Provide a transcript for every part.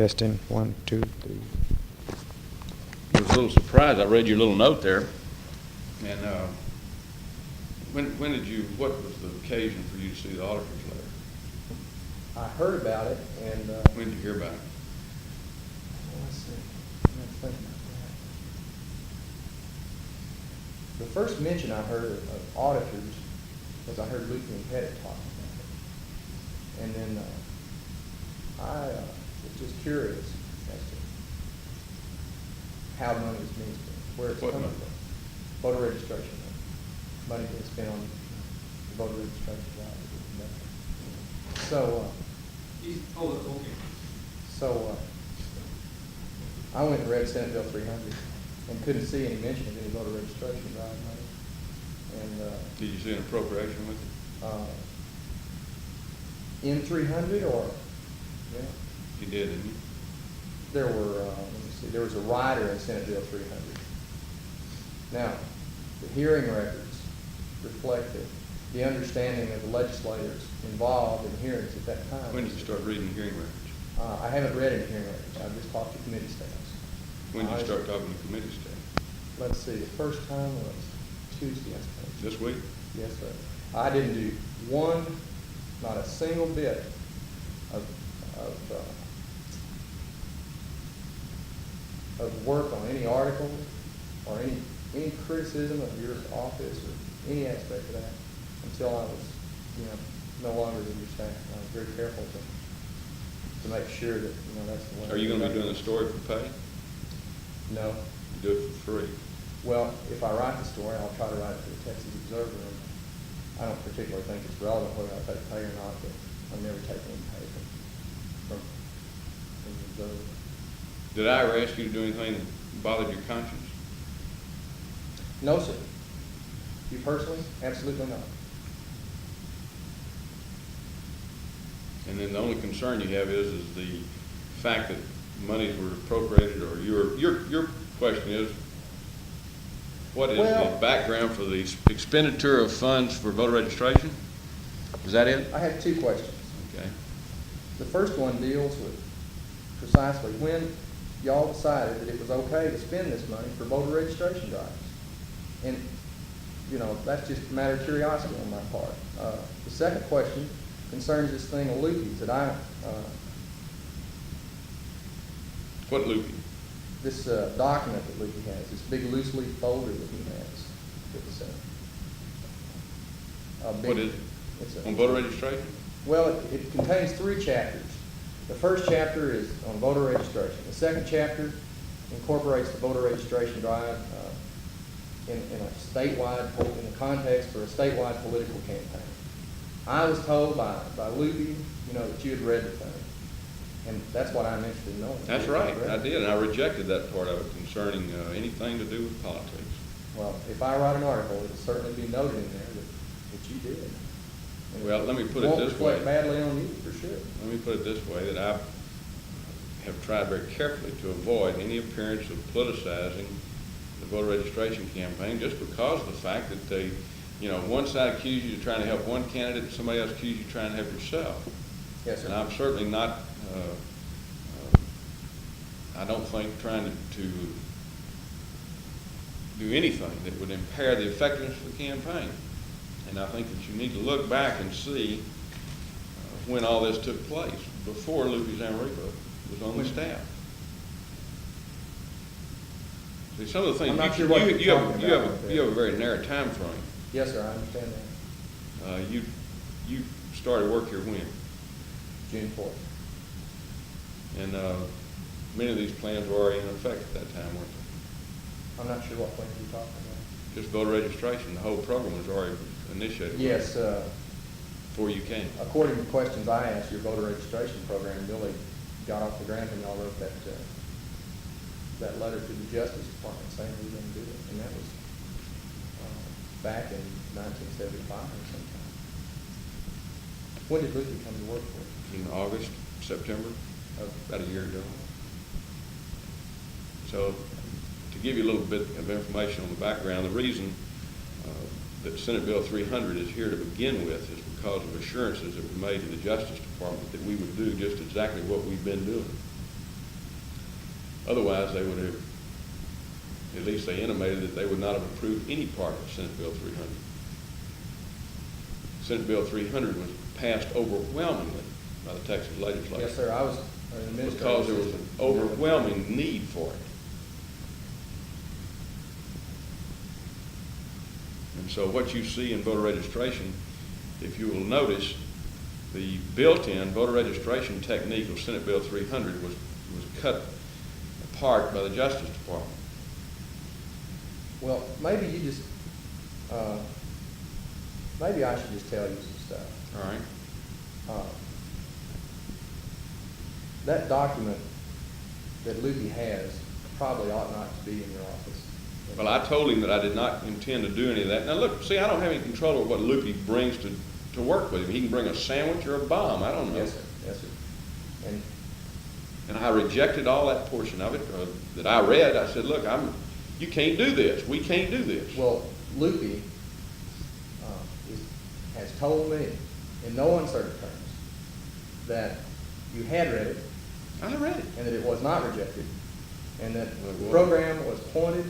Testing, 1, 2, 3. I was a little surprised. I read your little note there. And what was the occasion for you to see the auditor's letter? I heard about it, and When did you hear about it? let's see. I'm thinking about that. The first mention I heard of auditors was I heard Luke and Pettit talking about it, and then I was just curious as to how money was being spent, where it's What coming money? from. Voter registration money being spent on the voter registration drive. So. So I went and read Senate Bill 300 and couldn't see any mention of any voter registration drive money. And Did you see an appropriation with it? in 300 or yeah, You did, didn't you? there were let me see, there was a rider in Senate Bill 300. Now, the hearing records reflected the understanding of the legislators involved in hearings at that time. When did you start reading the hearing records? I haven't read any hearing records. I've just talked to committee staffs. When did you start talking to committee staff? Let's see, the first time was Tuesday, I suppose. This week? Yes, sir. I didn't do not a single bit of work on any article or any criticism of your office or any aspect of that until I was, no longer with your staff. I was very careful to make sure that, that's the way. Are you going to be doing the story for pay? No. You do it for free? Well, if I write the story, I'll try to write it for the Texas Observer. And I don't particularly think it's relevant whether I take pay or not, but I've never taken any pay from the Observer. Did I ever ask you to do anything that bothered your conscience? No, sir. You personally? Absolutely not. And then the only concern you have is the fact that monies were appropriated, or your question is, what is the background for the expenditure of funds for voter registration? Is that it? I have two questions. Okay. The first one deals with precisely when y'all decided that it was okay to spend this money for voter registration drives. And, that's just a matter of curiosity on my part. The second question concerns this thing of Lukey's that What loopy? this document that Lukey has, this big loose leaf folder that he has. It's a big, What is it? On voter registration? Well, it contains 3 chapters. The first chapter is on voter registration. The second chapter incorporates the voter registration drive in the context for a statewide political campaign. I was told by Luby, that you had read the thing, and that's what I'm interested in knowing. That's right, I did, and I rejected that part of it concerning anything to do with politics. Well, if I write an article, it'll certainly be noted in there that you did. And Well, let me put it this way. won't reflect badly on you, for sure. Let me put it this way, that I have tried very carefully to avoid any appearance of politicizing the voter registration campaign, just because of the fact that they, one side accuses you of trying to help one candidate, and somebody else accuses you of trying to help yourself. Yes, sir. And I'm certainly not, I don't think trying to do anything that would impair the effectiveness of the campaign. And I think that you need to look back and see when all this took place, before Lucas Amarico was on the staff. See, some of the things, I'm not sure what you're talking about. you have a very narrow time frame. Yes, sir, I understand that. You started work here when? June 4th. And many of these plans were already in effect at that time, weren't they? I'm not sure what plans you're talking about. Just voter registration, the whole program was already initiated. Yes, Before you came. according to questions I asked, your voter registration program really got off the ground when y'all wrote that letter to the Justice Department saying we were going to do it. And that was back in 1975 or sometime. When did Lucy come to work for you? In August, September, about a year ago. So, to give you a little bit of information on the background, the reason that Senate Bill 300 is here to begin with is because of assurances that were made to the Justice Department that we would do just exactly what we've been doing. Otherwise, they would have, at least they intimated that they would not have approved any part of Senate Bill 300. Senate Bill 300 was passed overwhelmingly by the Texas legislature. Yes, sir, I was an administrator. Because there was an overwhelming need for it. And so what you see in voter registration, if you will notice, the built-in voter registration technique of Senate Bill 300 was cut apart by the Justice Department. Well, maybe you just, maybe I should just tell you some stuff. All right. That document that Luby has probably ought not to be in your office. Well, I told him that I did not intend to do any of that. Now, look, see, I don't have any control over what Loopy brings to work with him. He can bring a sandwich or a bomb. I don't know. Yes, sir. Yes, sir. And I rejected all that portion of it that I read. I said, look, you can't do this. We can't do this. Well, Loopy has told me in no uncertain terms that you had read it. I read it. And that it was not rejected. And that Well, the program was pointed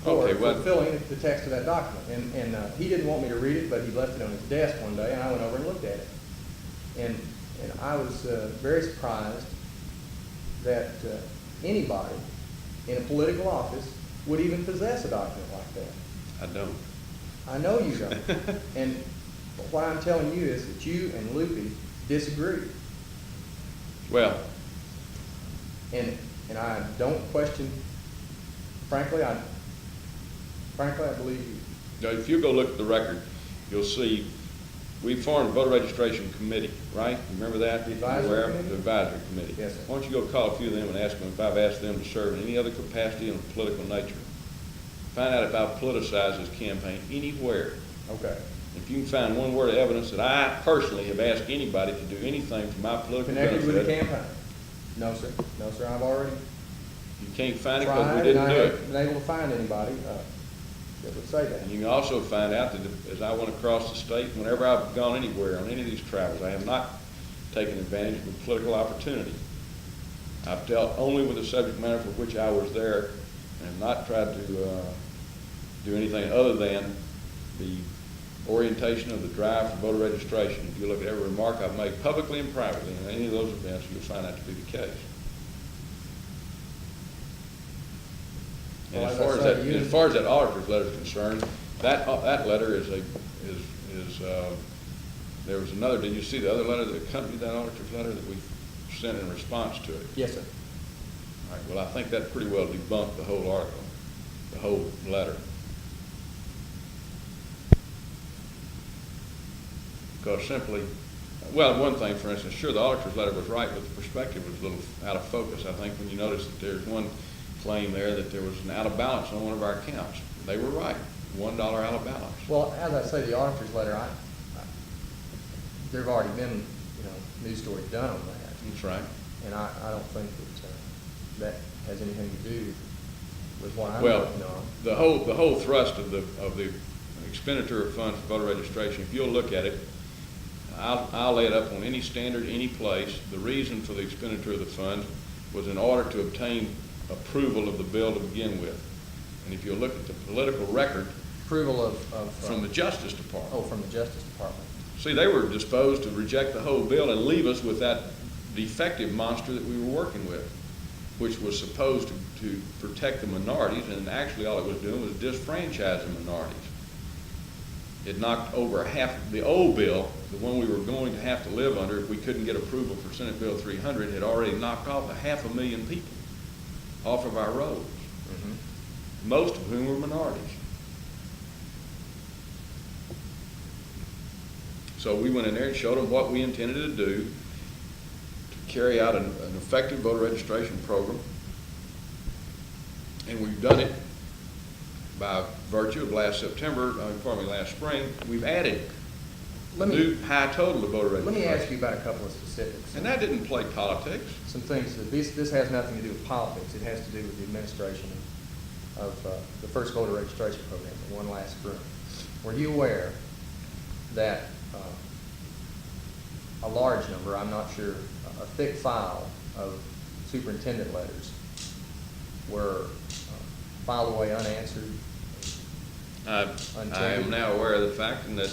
for Okay, well, fulfilling the text of that document. And he didn't want me to read it, but he left it on his desk one day, and I went over and looked at it. And I was very surprised that anybody in a political office would even possess a document like that. I don't. I know you don't. And what I'm telling you is that you and Loopy disagree. Well, And I don't question, frankly, I believe you. now, if you go look at the record, you'll see we formed a voter registration committee, right? Remember that? The advisory Aware? committee? The advisory committee. Yes, sir. Why don't you go call a few of them and ask them if I've asked them to serve in any other capacity of a political nature. Find out if I've politicized this campaign anywhere. Okay. If you can find one word of evidence that I personally have asked anybody to do anything for my political Connected with the benefit, campaign? No, sir. No, sir, I've already you can't find it because we tried, and didn't I do it. haven't been able to find anybody that would say that. And you can also find out that as I went across the state, whenever I've gone anywhere on any of these travels, I have not taken advantage of a political opportunity. I've dealt only with the subject matter for which I was there and have not tried to do anything other than the orientation of the drive for voter registration. If you look at every remark I've made publicly and privately in any of those events, you'll find that to be the case. And Well, as far as that auditor's letter is concerned, that letter is there was another, did you see the other letter that accompanied that auditor's letter that we sent in response to it? Yes, sir. All right, well, I think that pretty well debunked the whole article, the whole letter. Because simply, well, one thing, for instance, sure, the auditor's letter was right, but the perspective was a little out of focus. I think when you notice that there's one claim there that there was an out of balance on one of our accounts. They were right, $1 out of balance. Well, as I say, the auditor's letter, there have already been, news stories done on that. That's right. And I don't think that has anything to do with what I'm Well, working on. the whole thrust of the expenditure of funds for voter registration, if you'll look at it, I'll lay it up on any standard, any place. The reason for the expenditure of the funds was in order to obtain approval of the bill to begin with. And if you'll look at the political record. Approval of from the Justice Department. Oh, from the Justice Department. See, they were disposed to reject the whole bill and leave us with that defective monster that we were working with, which was supposed to protect the minorities, and actually all it was doing was disfranchising minorities. It knocked over half, the old bill, the one we were going to have to live under if we couldn't get approval for Senate Bill 300, had already knocked off 500,000 people off of our roads, most of whom were minorities. So we went in there and showed them what we intended to do to carry out an effective voter registration program. And we've done it by virtue of last spring. We've added a new high total to voter registration. Let me ask you about a couple of specifics. And that didn't play politics. Some things that this has nothing to do with politics. It has to do with the administration of the first voter registration program, the one last spring. Were you aware that a large number, I'm not sure, a thick file of superintendent letters were filed away unanswered. I am now aware of the fact and that,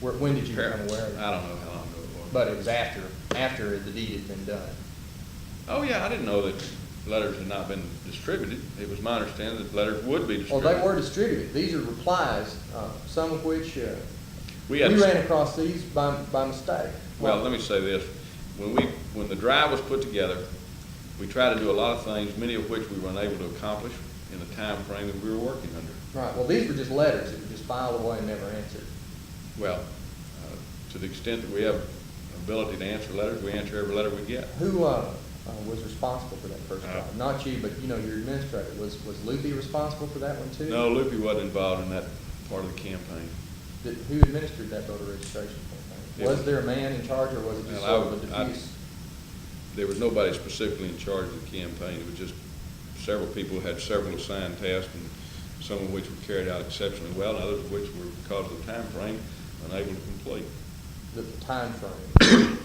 When did you become aware of it? I don't know how long ago it was. But it was after the deed had been done. Oh, yeah, I didn't know that letters had not been distributed. It was my understanding that letters would be Well, distributed. they were distributed. These are replies, some of which, We we had- ran across these by mistake. Well, let me say this. When the drive was put together, we tried to do a lot of things, many of which we were unable to accomplish in the time frame that we were working under. Right, well, these were just letters that were just filed away and never answered. Well, to the extent that we have ability to answer letters, we answer every letter we get. Who was responsible for that first drive? Not you, but your administrator. Was Loopy responsible for that one too? No, Loopy wasn't involved in that part of the campaign. Who administered that voter registration campaign? It Was was- there a man in charge, or was it just Well, sort of a diffuse? There was nobody specifically in charge of the campaign. It was just several people who had several assigned tasks, and some of which were carried out exceptionally well, and others of which were, because of the time frame, unable to complete. The time frame.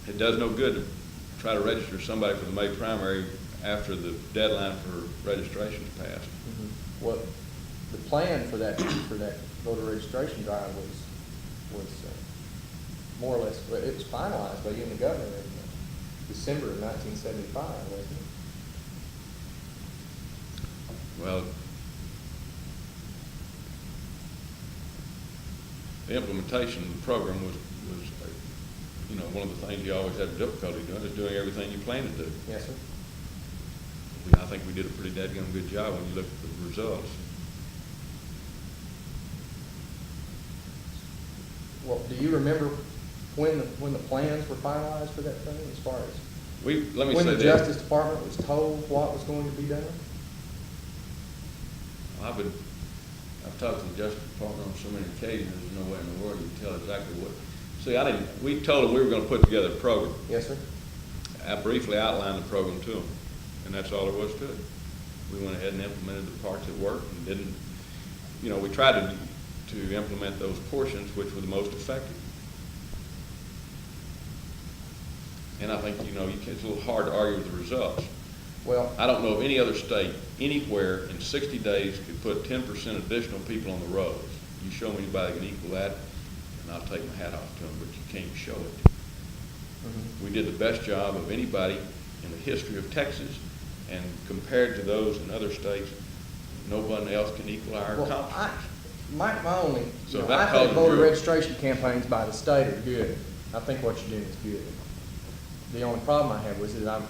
It does no good to try to register somebody for the May primary after the deadline for registration is passed. Well, the plan for that voter registration drive was more or less, it was finalized by you and the governor in December of 1975, wasn't it? Well, the implementation of the program was one of the things you always had difficulty doing, is doing everything you planned to do. Yes, sir. I think we did a pretty dadgum good job when you look at the results. Well, do you remember when the plans were finalized for that thing, as far as Let me when say the this. Justice Department was told what was going to be done? I've talked to the Justice Department on so many occasions, there's no way in the world you can tell exactly what. See, we told them we were gonna put together a program. Yes, sir. I briefly outlined the program to them, and that's all there was to it. We went ahead and implemented the parts that worked and didn't, we tried to implement those portions which were the most effective. And I think, it's a little hard to argue with the results. Well, I don't know of any other state anywhere in 60 days could put 10% additional people on the roads. You show me anybody that can equal that, and I'll take my hat off to them, but you can't show it. We did the best job of anybody in the history of Texas, and compared to those in other states, no one else can equal our well, accomplishments. my only, So I that think causes voter you- registration campaigns by the state are good. I think what you're doing is good. The only problem I have was that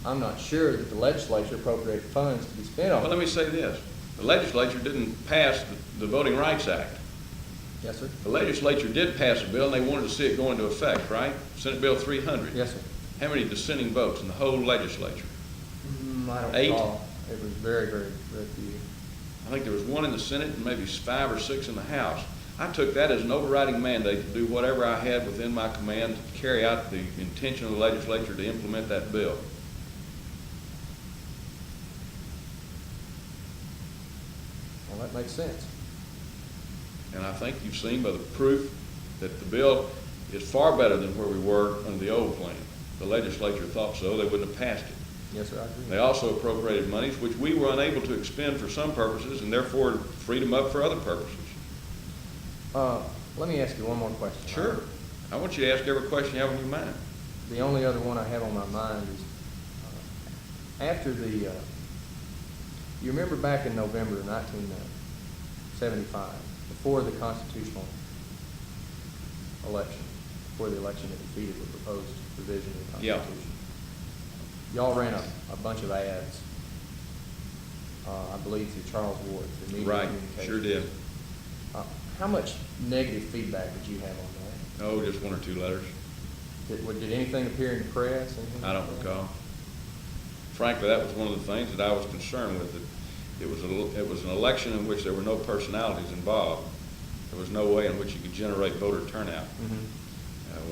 I'm not sure that the legislature appropriated funds to be spent on Well, let it. me say this. The legislature didn't pass the Voting Rights Act. Yes, sir? The legislature did pass a bill, and they wanted to see it go into effect, right? Senate Bill 300. Yes, sir. How many dissenting votes in the whole legislature? I don't 8? recall. It was very, very, very few. I think there was 1 in the Senate and maybe 5 or 6 in the House. I took that as an overriding mandate to do whatever I had within my command to carry out the intention of the legislature to implement that bill. Well, that makes sense. And I think you've seen by the proof that the bill is far better than where we were under the old plan. The legislature thought so, they wouldn't have passed it. Yes, sir, I agree. They also appropriated monies which we were unable to expend for some purposes and therefore freed them up for other purposes. Let me ask you one more question. Sure. I want you to ask every question you have on your mind. The only other one I have on my mind is, after you remember back in November of 1975, before the constitutional election, before the election that defeated the proposed revision of the Yeah. Constitution, y'all ran a bunch of ads, I believe through Charles Ward, the media Right, communications. sure did. How much negative feedback did you have on that? Oh, just 1 or 2 letters. Did anything appear in the press? Anything I don't like that? recall. Frankly, that was one of the things that I was concerned with. It was an election in which there were no personalities involved. There was no way in which you could generate voter turnout.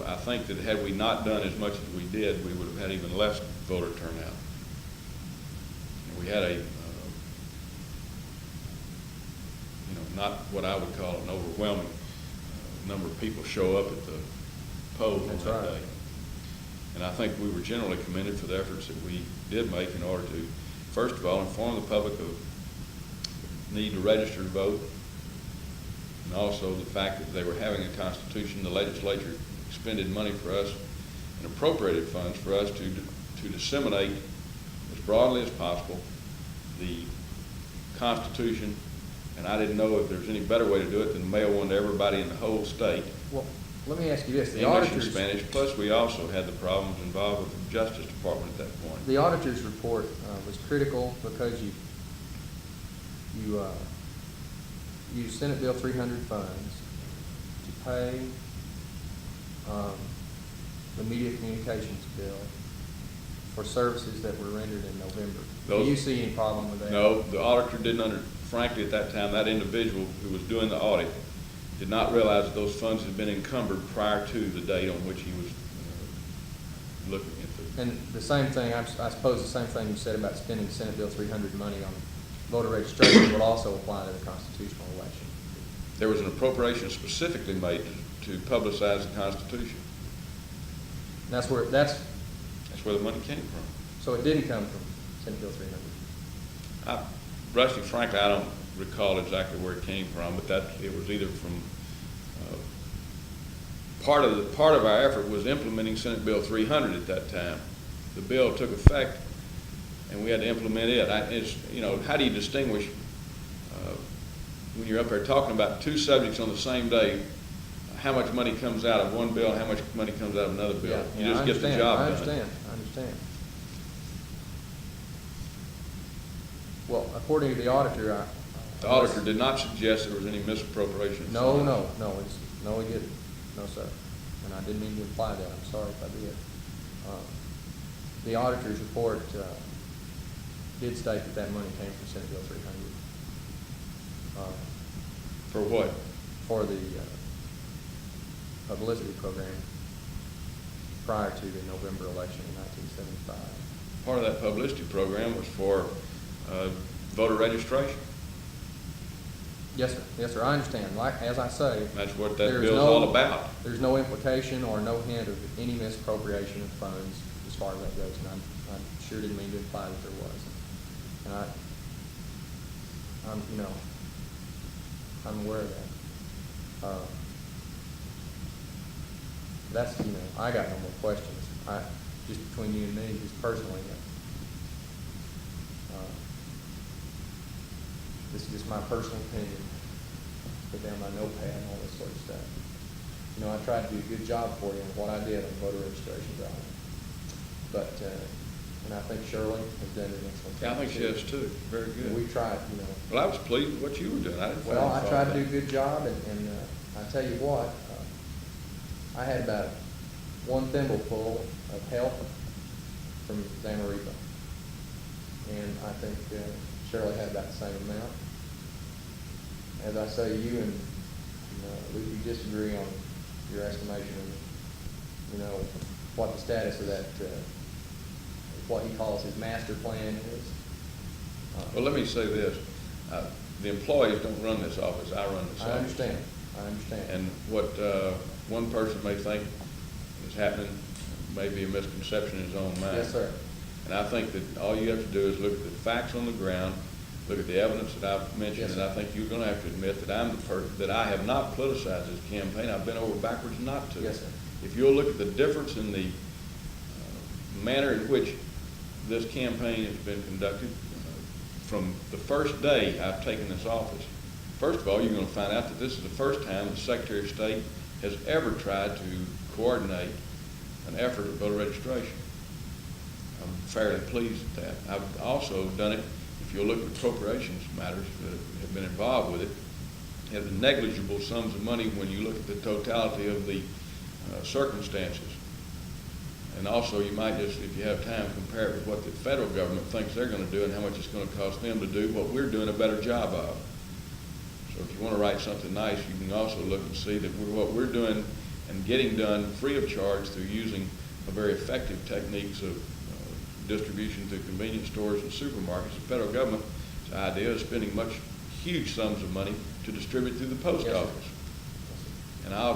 I think that had we not done as much as we did, we would have had even less voter turnout. And we had not what I would call an overwhelming number of people show up at the polls on That's that right. day. And I think we were generally commended for the efforts that we did make in order to, first of all, inform the public of the need to register to vote, and also the fact that they were having a constitution. The legislature expended money for us and appropriated funds for us to disseminate as broadly as possible the Constitution, and I didn't know if there's any better way to do it than mail one to everybody in the whole state. Well, let me ask you this. The English and auditors, Spanish, plus we also had the problems involved with the Justice Department at that point. the auditor's report was critical because you used Senate Bill 300 funds to pay the media communications bill for services that were rendered in November. Do you see any problem with that? No, the auditor didn't frankly, at that time, that individual who was doing the audit did not realize that those funds had been encumbered prior to the date on which he was looking at And the same thing, I suppose the same thing you said about spending Senate Bill 300 money on voter registration would also apply to the constitutional election. There was an appropriation specifically made to publicize the Constitution. And that's where the money came from. so it didn't come from Senate Bill 300. Rusty, frankly, I don't recall exactly where it came from, but it was either from part of our effort was implementing Senate Bill 300 at that time. The bill took effect, and we had to implement it. How do you distinguish when you're up there talking about two subjects on the same day? How much money comes out of one bill, and how much money comes out of another bill? Yeah, You just get the job done. I understand. Well, according to the auditor, The auditor did not suggest there was any misappropriation. No, he didn't. No, sir. And I didn't mean to imply that. I'm sorry if I did. The auditor's report did state that money came from Senate Bill 300. For what? For the publicity program prior to the November election in 1975. Part of that publicity program was for voter registration. Yes, sir. Yes, sir. I understand. Like as I say, That's what that bill's all about. There's no implication or no hint of any misappropriation of funds as far as that goes, and I sure didn't mean to imply that there was. And I'm aware of that. That's I got no more questions. Just between you and me, just personally. This is just my personal opinion. Put down my notepad and all this sort of stuff. I tried to do a good job for you in what I did on voter registration drive. But, and I think Shirley has done an excellent job. Yeah, I think she has too. Very good. We tried, Well, I was pleased with what you were doing. I tried to do a good job, and I tell you what, I had about one thimbleful of help from Zamaripa. And I think Shirley had about the same amount. As I say, you and we disagree on your estimation of what the status of that what he calls his master plan is. Well, let me say this: the employees don't run this office. I run this office. I understand. And what one person may think is happening may be a misconception in his own mind. Yes, sir. And I think that all you have to do is look at the facts on the ground, look at the evidence that I've mentioned, Yes, and I think you're going to have to admit that that I have not politicized this campaign. I've been over backwards not to. Yes, sir. If you'll look at the difference in the manner in which this campaign has been conducted from the first day I've taken this office, first of all, you're going to find out that this is the first time the Secretary of State has ever tried to coordinate an effort at voter registration. I'm fairly pleased at that. I've also done it, if you'll look at appropriations matters that have been involved with it, have negligible sums of money when you look at the totality of the circumstances. And also you might just, if you have time, compare it with what the federal government thinks they're going to do and how much it's going to cost them to do what we're doing a better job of. So if you want to write something nice, you can also look and see that what we're doing and getting done free of charge through using a very effective techniques of distribution through convenience stores and supermarkets. The federal government's idea is spending huge sums of money to distribute through the post Yes, office. And I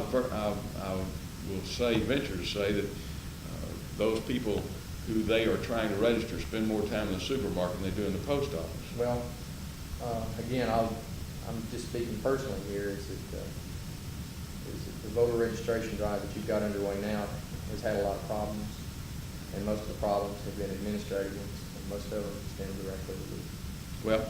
will venture to say that those people who they are trying to register spend more time in the supermarket than they do in the post office. Well, again, I'm just speaking personally here, is that the voter registration drive that you've got underway now has had a lot of problems, and most of the problems have been administrative ones, and most of them stem directly to the. Well,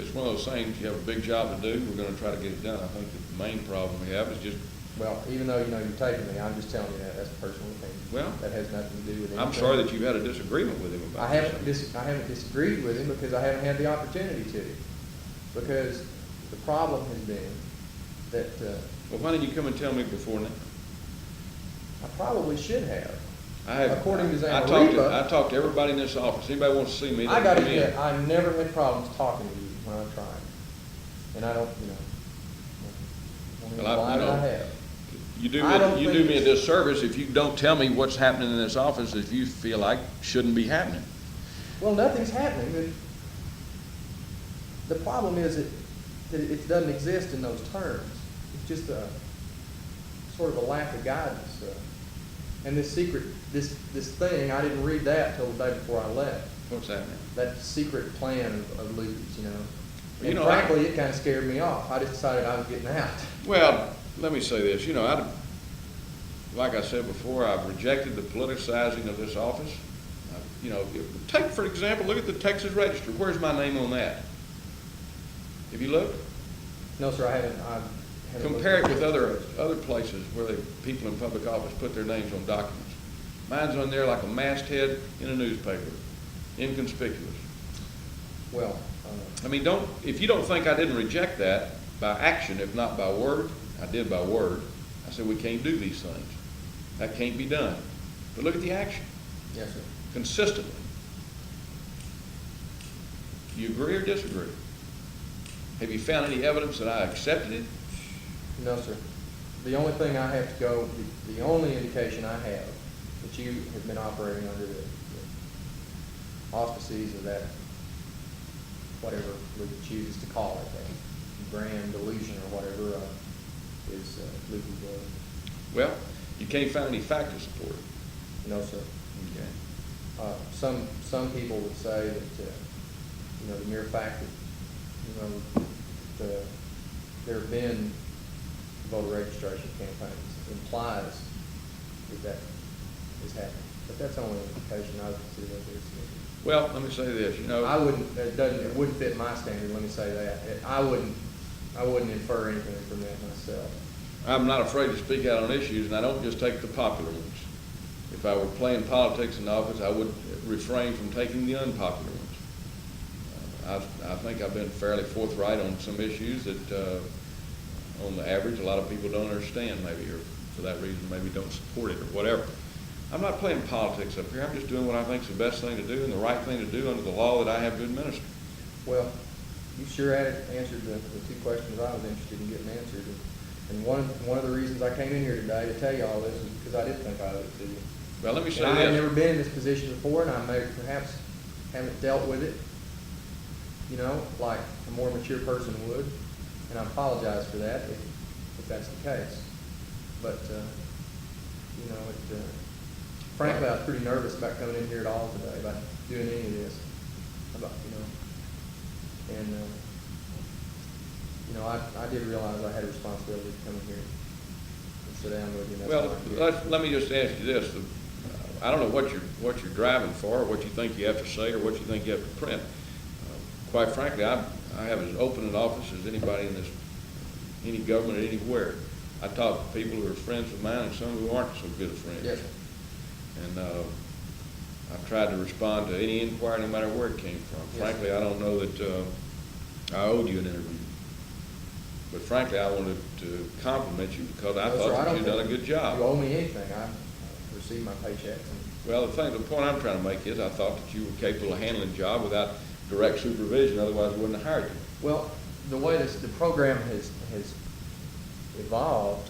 it's one of those things, you have a big job to do, we're gonna try to get it done. I think that the main problem we have is just. Well, even though, you're taking me, I'm just telling you that's a personal opinion. Well, that has nothing to do with anything. I'm sorry that you've had a disagreement with him about I this. haven't disagreed with him because I haven't had the opportunity to. Because the problem has been that, Well, why didn't you come and tell me before now? I probably should have. I have. According to I talked to everybody in this office. Anybody wants to see me? I got to admit, I never had problems talking to you when I tried. And I don't, I have. You do me a disservice if you don't tell me what's happening in this office if you feel like shouldn't be happening. Well, nothing's happening. The problem is that it doesn't exist in those terms. It's just a sort of a lack of guidance. And this thing, I didn't read that till the day before I left. What's that now? That secret plan of Luke's, And You know, frankly, it kind of scared me off. I just decided I was getting out. Well, let me say this. Like I said before, I've rejected the politicizing of this office. Take, for example, look at the Texas Register. Where's my name on that? Have you looked? No, sir, I haven't. Compare it with other places where people in public office put their names on documents. Mine's on there like a masthead in a newspaper, inconspicuous. Well, if you don't think I didn't reject that by action, if not by word, I did by word. I said we can't do these things. That can't be done. But look at the action. yes, sir. Consistently. Do you agree or disagree? Have you found any evidence that I accepted it? No, sir. The only thing I have to go, the only indication I have that you have been operating under the auspices of that, whatever we chooses to call it, that grand delusion or whatever, is Luke Williams. Well, you can't find any fact to support it. No, sir. Okay. Some people would say that, the mere fact that, there have been voter registration campaigns implies that is happening. But that's only an indication. I would see that there's. Well, let me say this. It wouldn't fit my standard. Let me say that. I wouldn't infer anything from that myself. I'm not afraid to speak out on issues, and I don't just take the popular ones. If I were playing politics in office, I would refrain from taking the unpopular ones. I think I've been fairly forthright on some issues that, on the average, a lot of people don't understand, maybe, or for that reason, maybe don't support it or whatever. I'm not playing politics up here. I'm just doing what I think is the best thing to do and the right thing to do under the law that I have to administer. Well, you sure answered the two questions I was interested in getting answered. And one of the reasons I came in here today to tell you all this is because I did think I owed it to you. Well, let me say I this. have never been in this position before, and I may perhaps haven't dealt with it, like a more mature person would. And I apologize for that if that's the case. But, frankly, I was pretty nervous about coming in here at all today, about doing any of this. I did realize I had a responsibility to come in here and sit down with you. And that's why I'm here. Let me just ask you this. I don't know what you're driving for, or what you think you have to say, or what you think you have to print. Quite frankly, I have as open an office as anybody in any government anywhere. I talk to people who are friends of mine and some who aren't so good of friends. Yes. And I've tried to respond to any inquiry, no matter where it came from. Yes. Frankly, I don't know that I owed you an interview. But frankly, I wanted to compliment you because I thought that you'd done a good job. You owe me anything. I received my paychecks. Well, the point I'm trying to make is I thought that you were capable of handling the job without direct supervision, otherwise I wouldn't have hired you. Well, the way the program has evolved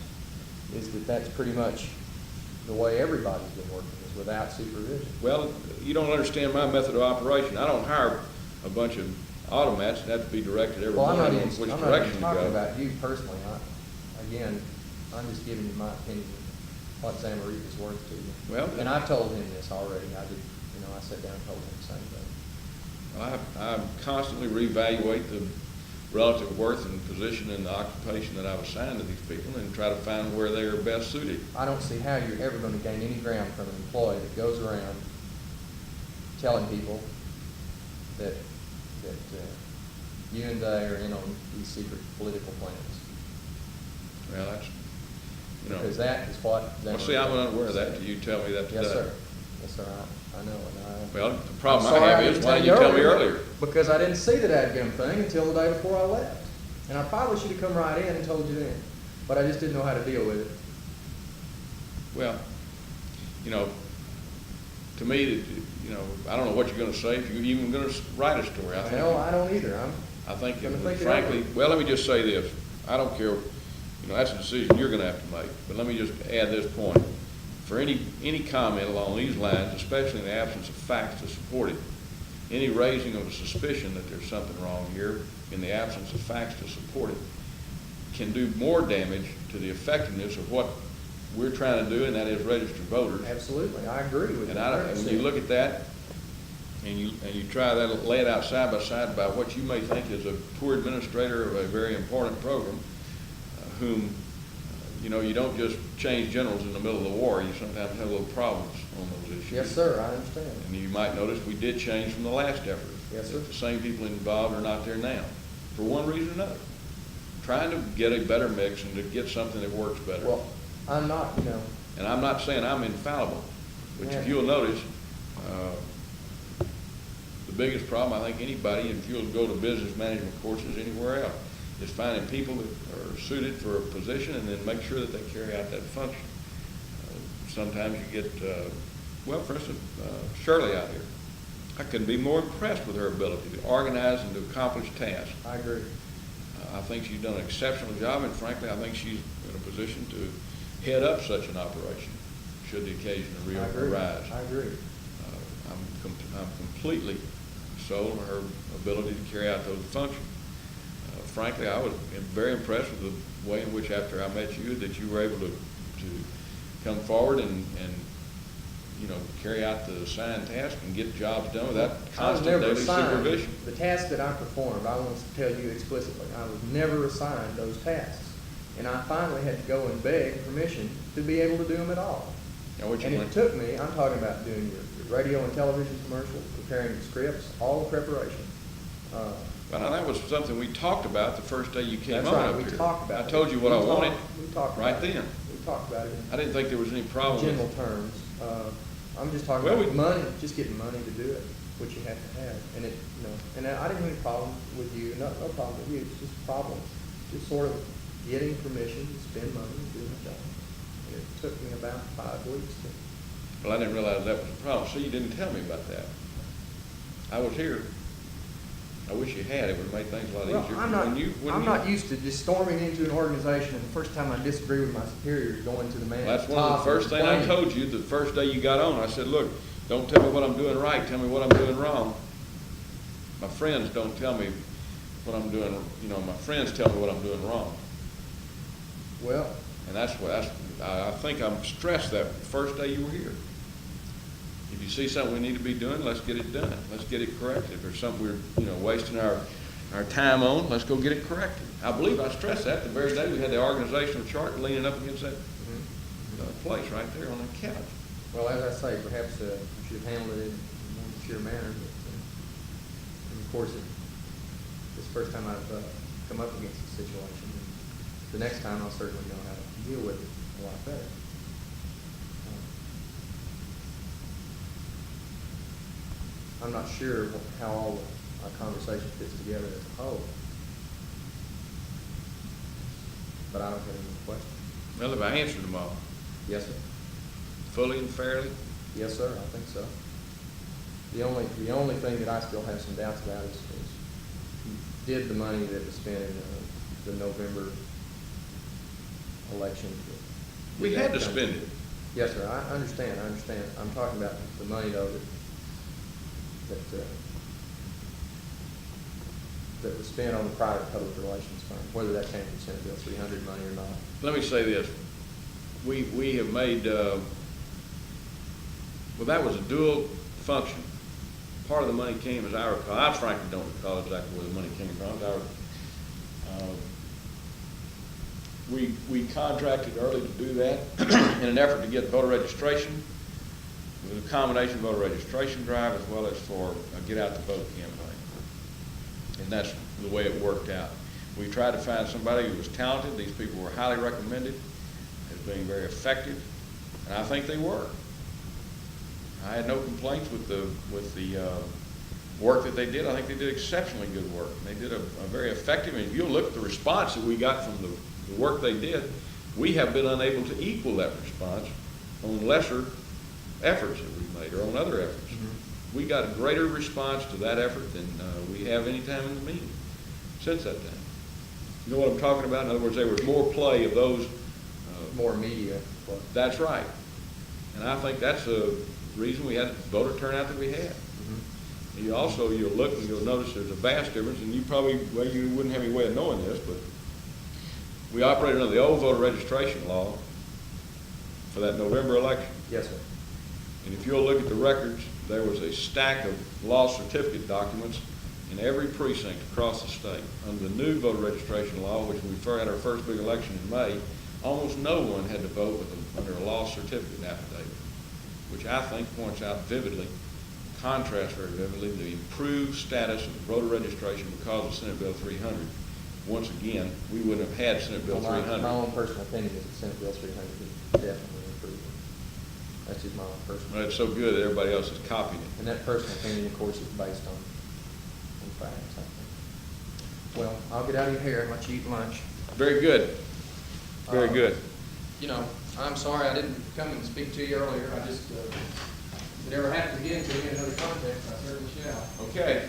is that's pretty much the way everybody's been working, is without supervision. Well, you don't understand my method of operation. I don't hire a bunch of automats that have to be directed every morning on which direction to go. I'm not even talking about you personally. I'm just giving you my opinion, what Zamarita is worth to you. Well, And I told him this already, I sat down and told him the same thing. I constantly reevaluate the relative worth and position in the occupation that I've assigned to these people and try to find where they are best suited. I don't see how you're ever gonna gain any ground from an employee that goes around telling people that you and they are in on these secret political plans. Well, that's, Because that is what. Well, see, I'm unaware of that till you tell me that today. Yes, sir. Yes, sir, I know, and I. Well, the problem I'm I sorry have didn't is, why didn't you tell me earlier? Because I didn't see the dadgum thing until the day before I left. And I probably should have come right in and told you then, but I just didn't know how to deal with it. Well, to me, I don't know what you're gonna say, if you're even gonna write a story. Well, I don't either, I think, gonna think it frankly, over. well, let me just say this. I don't care, that's a decision you're gonna have to make. But let me just add this point. For any comment along these lines, especially in the absence of facts to support it, any raising of a suspicion that there's something wrong here, in the absence of facts to support it, can do more damage to the effectiveness of what we're trying to do, and that is register voters. Absolutely, I agree with you. And when you look at that, and you try that, lay it out side by side by what you may think is a poor administrator of a very important program, whom, you don't just change generals in the middle of the war. You sometimes have little problems on those issues. Yes, sir, I understand. And you might notice we did change from the last effort. Yes, sir. The same people involved are not there now, for one reason or another. Trying to get a better mix and to get something that works better. Well, I'm not, And I'm not saying I'm infallible, but Yeah. if you'll notice, the biggest problem, I think anybody, if you'll go to business management courses anywhere else, is finding people that are suited for a position and then make sure that they carry out that function. Sometimes you get, for instance, Shirley out here. I couldn't be more impressed with her ability to organize and to accomplish tasks. I agree. I think she's done an exceptional job, and frankly, I think she's in a position to head up such an operation, should the occasion arise. I agree. I'm completely sold on her ability to carry out those functions. Frankly, I was very impressed with the way in which, after I met you, that you were able to come forward and carry out the assigned task and get jobs done without constant daily supervision. The tasks that I performed, I want to tell you explicitly, I was never assigned those tasks. And I finally had to go and beg permission to be able to do them at all. And it took me, I'm talking about doing your radio and television commercials, preparing the scripts, all the preparation. Well, now, that was something we talked about the first day you came on That's right, up we here. talked about it. I told you what I wanted We talked right about it. then. We talked about it I didn't think there was any in problem general with terms. I'm just talking Well, about money, just getting money to do it, which you have to have. And and I didn't have any problem with you, no problem with you, it's just problems. Just sort of getting permission to spend money and do my job. And it took me about 5 weeks to. Well, I didn't realize that was a problem. See, you didn't tell me about that. I was here. I wish you had. It would have made things a lot Well, easier. I'm not used to just storming into an organization and the first time I disagree with my superiors, going to the man. That's at the one of top the first and things I complaining. told you the first day you got on. I said, look, don't tell me what I'm doing right. Tell me what I'm doing wrong. My friends don't tell me what I'm doing. My friends tell me what I'm doing wrong. Well, And I think I'm stressed that first day you were here. If you see something we need to be doing, let's get it done. Let's get it corrected. If there's something we're, wasting our time on, let's go get it corrected. I believe I stressed that the very day we had the organizational chart leaning up against that place right there on that couch. well, as I say, perhaps we should have handled it in a more mature manner. And of course, this is the first time I've come up against this situation. The next time I'll certainly know how to deal with it a lot better. I'm not sure how all our conversation fits together as a whole. But I don't have any questions. Well, if I answered them all Yes, sir. fully and fairly, Yes, sir, I think so. The only thing that I still have some doubts about is did the money that was spent in the November election. we had to spend it. Yes, sir, I understand. I'm talking about the money though that that was spent on the private public relations fund, whether that came from Senate Bill 300 money or not. Let me say this. We have made, well, that was a dual function. Part of the money came, as I recall, I frankly don't recall exactly where the money came from. We contracted early to do that in an effort to get voter registration. It was a combination voter registration drive as well as for a get out the vote campaign. And that's the way it worked out. We tried to find somebody who was talented. These people were highly recommended as being very effective, and I think they were. I had no complaints with the work that they did. I think they did exceptionally good work. They did a very effective, and if you'll look at the response that we got from the work they did, we have been unable to equal that response on lesser efforts that we've made or on other efforts. Mm-hmm. We got a greater response to that effort than we have any time in the meeting since that time. You know what I'm talking about? In other words, there was more play of those. More media. That's right. And I think that's the reason we had the voter turnout that we had. Mm-hmm. You'll look and you'll notice there's a vast difference, and you probably, well, you wouldn't have any way of knowing this, but we operated under the old voter registration law for that November election. Yes, sir. And if you'll look at the records, there was a stack of lost certificate documents in every precinct across the state. Under the new voter registration law, which we had our first big election in May, almost no one had to vote under a lost certificate affidavit, which I think points out vividly, contrasts very vividly, the improved status of voter registration because of Senate Bill 300. Once again, we wouldn't have had Senate Bill 300. My own personal opinion is that Senate Bill 300 is definitely improved. That's just my own personal. Well, it's so good that everybody else is copying it. And that personal opinion, of course, is based on facts, I think. Well, I'll get out of your hair and let you eat lunch. Very good. Very good. You know, I'm sorry I didn't come and speak to you earlier. I just, if it ever happens again to me in another context, I certainly shall. Okay.